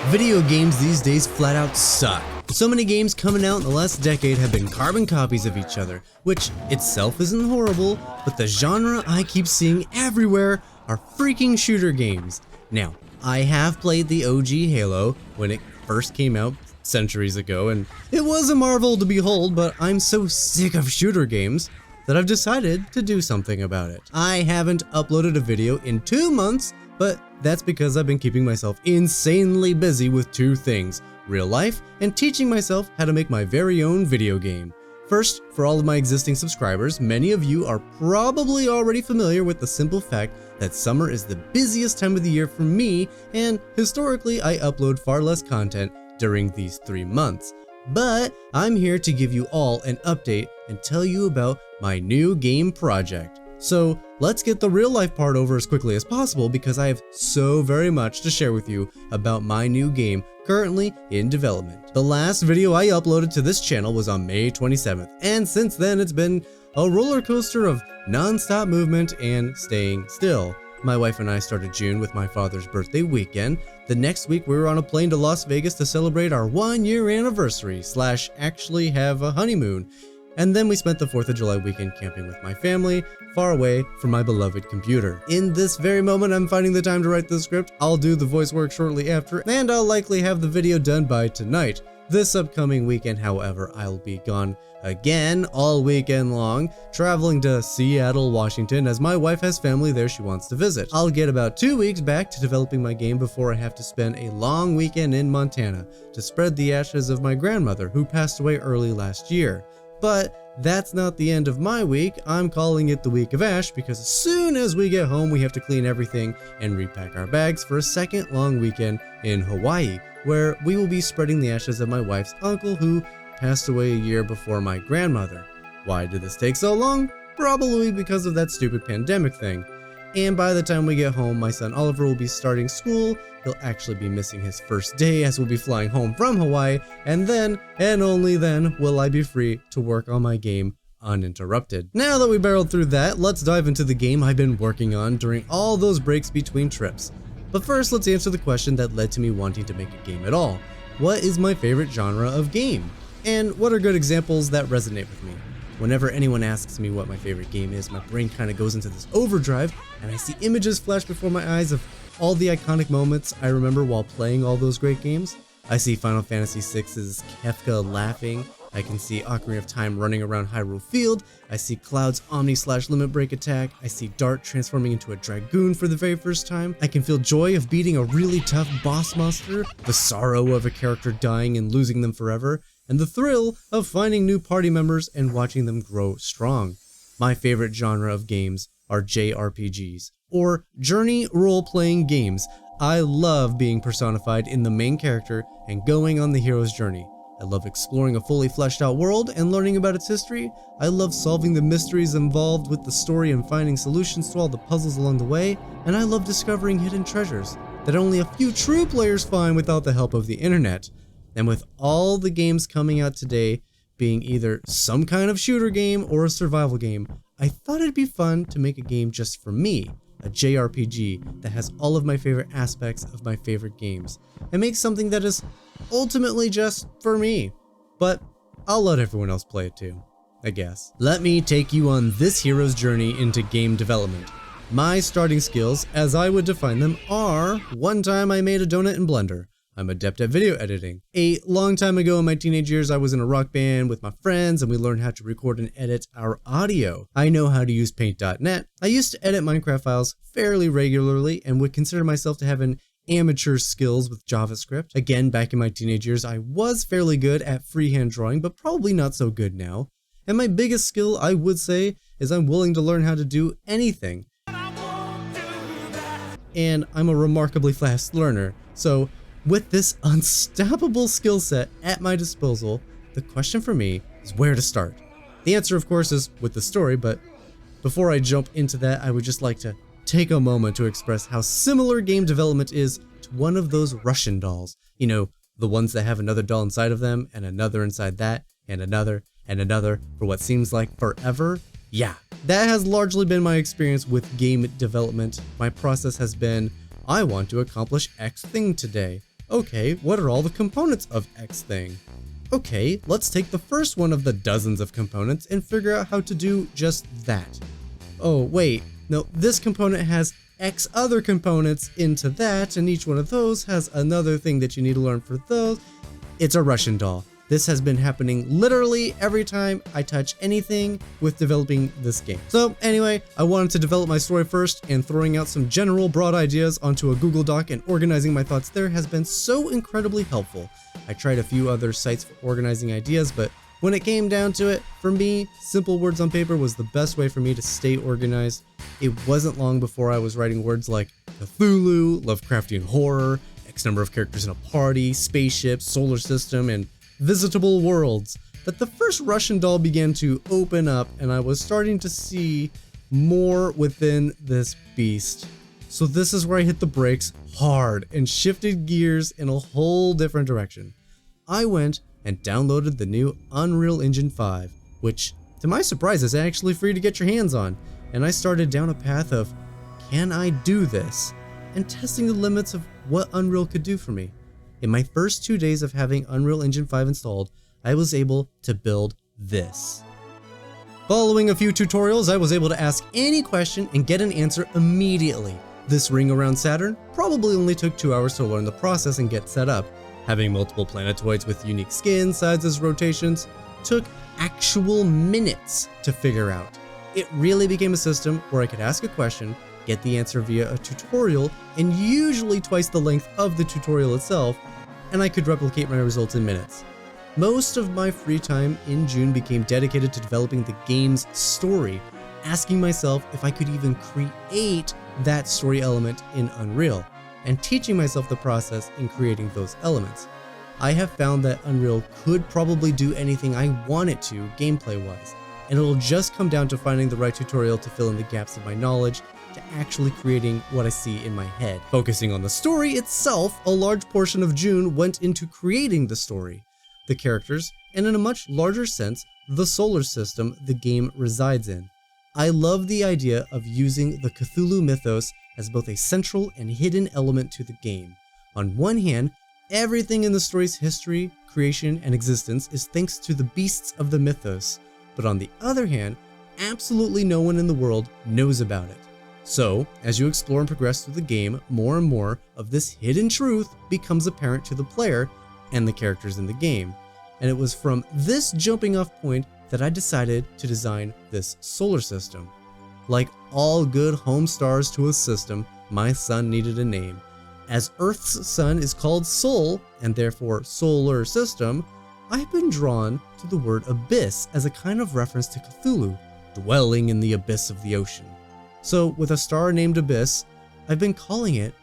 Video games these days flat out suck. So many games coming out in the last decade have been carbon copies of each other, which itself isn't horrible, but the genre I keep seeing everywhere are freaking shooter games. Now, I have played the OG Halo when it first came out centuries ago, and it was a marvel to behold, but I'm so sick of shooter games that I've decided to do something about it. I haven't uploaded a video in 2 months, but that's because I've been keeping myself insanely busy with two things: real life and teaching myself how to make my very own video game. First, for all of my existing subscribers, many of you are probably already familiar with the simple fact that summer is the busiest time of the year for me, and historically I upload far less content during these 3 months. But I'm here to give you all an update and tell you about my new game project. So let's get the real life part over as quickly as possible because I have so very much to share with you about my new game currently in development. The last video I uploaded to this channel was on May 27th, and since then it's been a roller coaster of non-stop movement and staying still. My wife and I started June with my father's birthday weekend. The next week we were on a plane to Las Vegas to celebrate our 1-year anniversary / actually have a honeymoon. And then we spent the 4th of July weekend camping with my family, far away from my beloved computer. In this very moment I'm finding the time to write the script. I'll do the voice work shortly after, and I'll likely have the video done by tonight. This upcoming weekend, however, I'll be gone again all weekend long, traveling to Seattle, Washington, as my wife has family there she wants to visit. I'll get about 2 weeks back to developing my game before I have to spend a long weekend in Montana to spread the ashes of my grandmother, who passed away early last year. But that's not the end of my week. I'm calling it the Week of Ash because as soon as we get home, we have to clean everything and repack our bags for a second long weekend in Hawaii, where we will be spreading the ashes of my wife's uncle who passed away a year before my grandmother. Why did this take so long? Probably because of that stupid pandemic thing. And by the time we get home, my son Oliver will be starting school. He'll actually be missing his first day as we'll be flying home from Hawaii, and then, and only then, will I be free to work on my game uninterrupted. Now that we barreled through that, let's dive into the game I've been working on during all those breaks between trips. But first, let's answer the question that led to me wanting to make a game at all. What is my favorite genre of game? And what are good examples that resonate with me? Whenever anyone asks me what my favorite game is, my brain kind of goes into this overdrive, and I see images flash before my eyes of all the iconic moments I remember while playing all those great games. I see Final Fantasy VI's Kefka laughing. I can see Ocarina of Time running around Hyrule Field. I see Cloud's Omni / Limit Break attack. I see Dart transforming into a Dragoon for the very first time. I can feel joy of beating a really tough boss monster, the sorrow of a character dying and losing them forever, and the thrill of finding new party members and watching them grow strong. My favorite genre of games are JRPGs, or Journey Role-Playing Games. I love being personified in the main character and going on the hero's journey. I love exploring a fully fleshed out world and learning about its history. I love solving the mysteries involved with the story and finding solutions to all the puzzles along the way. And I love discovering hidden treasures that only a few true players find without the help of the internet. And with all the games coming out today being either some kind of shooter game or a survival game, I thought it'd be fun to make a game just for me, a JRPG that has all of my favorite aspects of my favorite games, and make something that is ultimately just for me. But I'll let everyone else play it too, I guess. Let me take you on this hero's journey into game development. My starting skills, as I would define them, are: one time I made a donut in Blender. I'm adept at video editing. A long time ago in my teenage years, I was in a rock band with my friends and we learned how to record and edit our audio. I know how to use paint.net. I used to edit Minecraft files fairly regularly and would consider myself to have an amateur skills with JavaScript. Again, back in my teenage years, I was fairly good at freehand drawing, but probably not so good now. And my biggest skill, I would say, is I'm willing to learn how to do anything. And I'm a remarkably fast learner. So with this unstoppable skill set at my disposal, the question for me is where to start. The answer, of course, is with the story, but before I jump into that, I would just like to take a moment to express how similar game development is to one of those Russian dolls. You know, the ones that have another doll inside of them, and another inside that, and another for what seems like forever. Yeah, that has largely been my experience with game development. My process has been, I want to accomplish X thing today. Okay, what are all the components of X thing? Okay, let's take the first one of the dozens of components and figure out how to do just that. Oh, wait, no, this component has X other components into that, and each one of those has another thing that you need to learn for those. It's a Russian doll. This has been happening literally every time I touch anything with developing this game. So anyway, I wanted to develop my story first, and throwing out some general broad ideas onto a Google Doc and organizing my thoughts there has been so incredibly helpful. I tried a few other sites for organizing ideas, but when it came down to it, for me, simple words on paper was the best way for me to stay organized. It wasn't long before I was writing words like Cthulhu, Lovecraftian horror, X number of characters in a party, spaceships, solar system, and visitable worlds. But the first Russian doll began to open up, and I was starting to see more within this beast. So this is where I hit the brakes hard and shifted gears in a whole different direction. I went and downloaded the new Unreal Engine 5, which, to my surprise, is actually free to get your hands on, and I started down a path of, can I do this? And testing the limits of what Unreal could do for me. In my first 2 days of having Unreal Engine 5 installed, I was able to build this. Following a few tutorials, I was able to ask any question and get an answer immediately. This ring around Saturn probably only took 2 hours to learn the process and get set up. Having multiple planetoids with unique skins, sizes, rotations took actual minutes to figure out. It really became a system where I could ask a question, get the answer via a tutorial, and usually twice the length of the tutorial itself, and I could replicate my results in minutes. Most of my free time in June became dedicated to developing the game's story, asking myself if I could even create that story element in Unreal, and teaching myself the process in creating those elements. I have found that Unreal could probably do anything I want it to gameplay-wise, and it'll just come down to finding the right tutorial to fill in the gaps of my knowledge, to actually creating what I see in my head. Focusing on the story itself, a large portion of June went into creating the story, the characters, and in a much larger sense, the solar system the game resides in. I love the idea of using the Cthulhu mythos as both a central and hidden element to the game. On one hand, everything in the story's history, creation, and existence is thanks to the beasts of the mythos, but on the other hand, absolutely no one in the world knows about it. So, as you explore and progress through the game, more and more of this hidden truth becomes apparent to the player and the characters in the game. And it was from this jumping off point that I decided to design this solar system. Like all good home stars to a system, my sun needed a name. As Earth's sun is called Sol, and therefore solar system, I've been drawn to the word abyss as a kind of reference to Cthulhu, dwelling in the abyss of the ocean. So with a star named Abyss, I've been calling it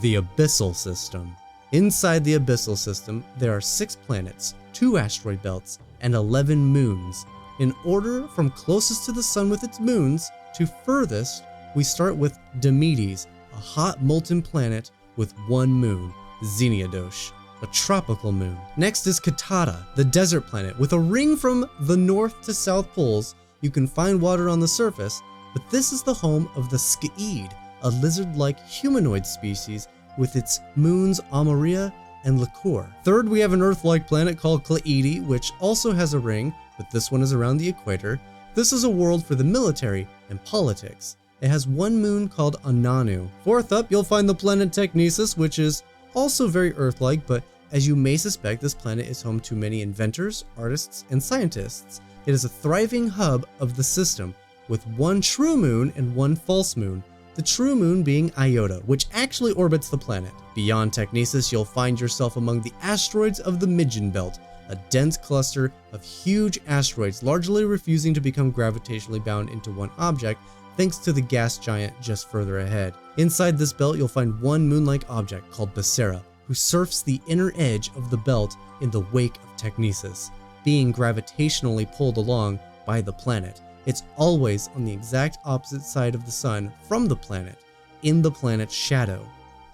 the Abyssal System. Inside the Abyssal System, there are 6 planets, 2 asteroid belts, and 11 moons. In order from closest to the sun with its moons to furthest, we start with Demetes, a hot molten planet with 1 moon, Xeniodosh, a tropical moon. Next is Katata, the desert planet with a ring from the north to south poles. You can find water on the surface, but this is the home of the Skaid, a lizard-like humanoid species with its moons Amaria and Liquor. Third, we have an Earth-like planet called Claidi, which also has a ring, but this one is around the equator. This is a world for the military and politics. It has 1 moon called Ananu. Fourth up, you'll find the planet Technesis, which is also very Earth-like, but as you may suspect, this planet is home to many inventors, artists, and scientists. It is a thriving hub of the system, with 1 true moon and 1 false moon, the true moon being Iota, which actually orbits the planet. Beyond Technesis, you'll find yourself among the asteroids of the Midgen Belt, a dense cluster of huge asteroids largely refusing to become gravitationally bound into one object, thanks to the gas giant just further ahead. Inside this belt, you'll find 1 moon-like object called Becerra, who surfs the inner edge of the belt in the wake of Technesis, being gravitationally pulled along by the planet. It's always on the exact opposite side of the sun from the planet, in the planet's shadow.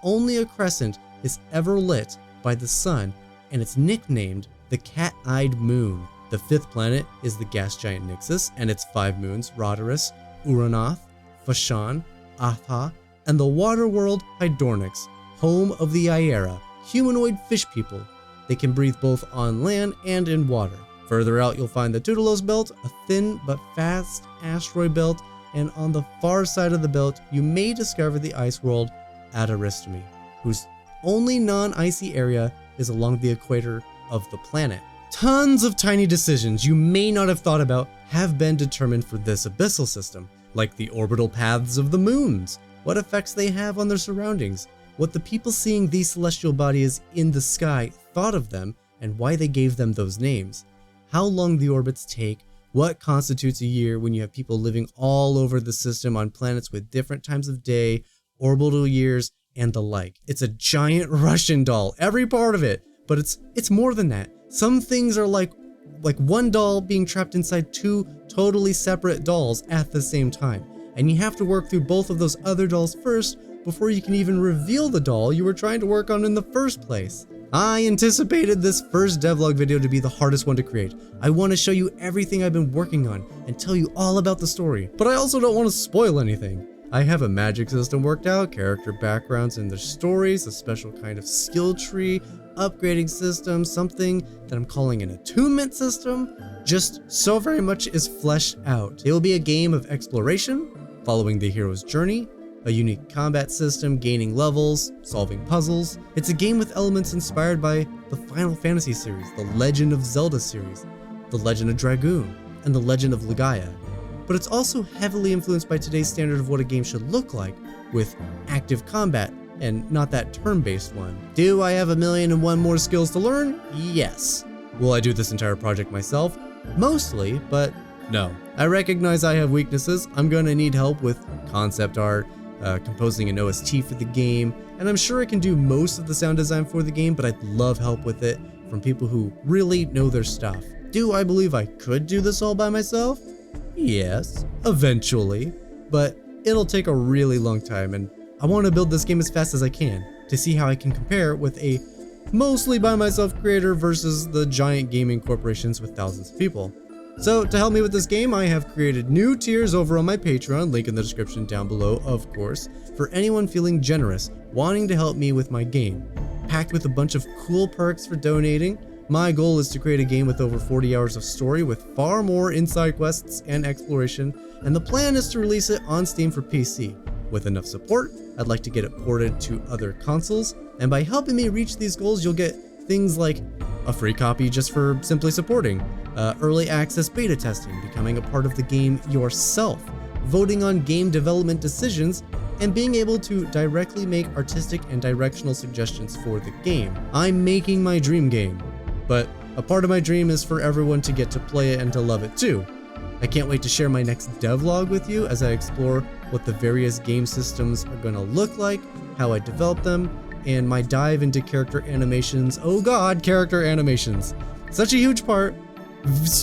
Only a crescent is ever lit by the sun, and it's nicknamed the Cat-Eyed Moon. The 5th planet is the gas giant Nixus and its 5 moons, Roderus, Uranoth, Fashan, Atha, and the water world Hydornyx, home of the Aiera, humanoid fish people. They can breathe both on land and in water. Further out, you'll find the Tutelos Belt, a thin but fast asteroid belt, and on the far side of the belt, you may discover the ice world Adaristami, whose only non-icy area is along the equator of the planet. Tons of tiny decisions you may not have thought about have been determined for this abyssal system, like the orbital paths of the moons, what effects they have on their surroundings, what the people seeing these celestial bodies in the sky thought of them, and why they gave them those names, how long the orbits take, what constitutes a year when you have people living all over the system on planets with different times of day, orbital years, and the like. It's a giant Russian doll, every part of it, but it's more than that. Some things are like one doll being trapped inside two totally separate dolls at the same time, and you have to work through both of those other dolls first before you can even reveal the doll you were trying to work on in the first place. I anticipated this first devlog video to be the hardest one to create. I want to show you everything I've been working on and tell you all about the story, but I also don't want to spoil anything. I have a magic system worked out, character backgrounds and their stories, a special kind of skill tree, upgrading system, something that I'm calling an attunement system. Just so very much is fleshed out. It will be a game of exploration, following the hero's journey, a unique combat system, gaining levels, solving puzzles. It's a game with elements inspired by the Final Fantasy series, the Legend of Zelda series, the Legend of Dragoon, and the Legend of Legaia. But it's also heavily influenced by today's standard of what a game should look like, with active combat and not that turn-based one. Do I have 1,000,001 more skills to learn? Yes. Will I do this entire project myself? Mostly, but no. I recognize I have weaknesses. I'm gonna need help with concept art, composing an OST for the game, and I'm sure I can do most of the sound design for the game, but I'd love help with it from people who really know their stuff. Do I believe I could do this all by myself? Yes, eventually, but it'll take a really long time, and I want to build this game as fast as I can to see how I can compare with a mostly by myself creator versus the giant gaming corporations with thousands of people. So to help me with this game, I have created new tiers over on my Patreon, link in the description down below, of course, for anyone feeling generous, wanting to help me with my game. Packed with a bunch of cool perks for donating, my goal is to create a game with over 40 hours of story with far more inside quests and exploration, and the plan is to release it on Steam for PC. With enough support, I'd like to get it ported to other consoles, and by helping me reach these goals, you'll get things like a free copy just for simply supporting, early access beta testing, becoming a part of the game yourself, voting on game development decisions, and being able to directly make artistic and directional suggestions for the game. I'm making my dream game, but a part of my dream is for everyone to get to play it and to love it too. I can't wait to share my next devlog with you as I explore what the various game systems are going to look like, how I develop them, and my dive into character animations. Oh god, character animations. Such a huge part.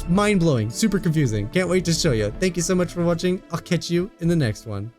Mind-blowing, super confusing. Can't wait to show you. Thank you so much for watching. I'll catch you in the next one.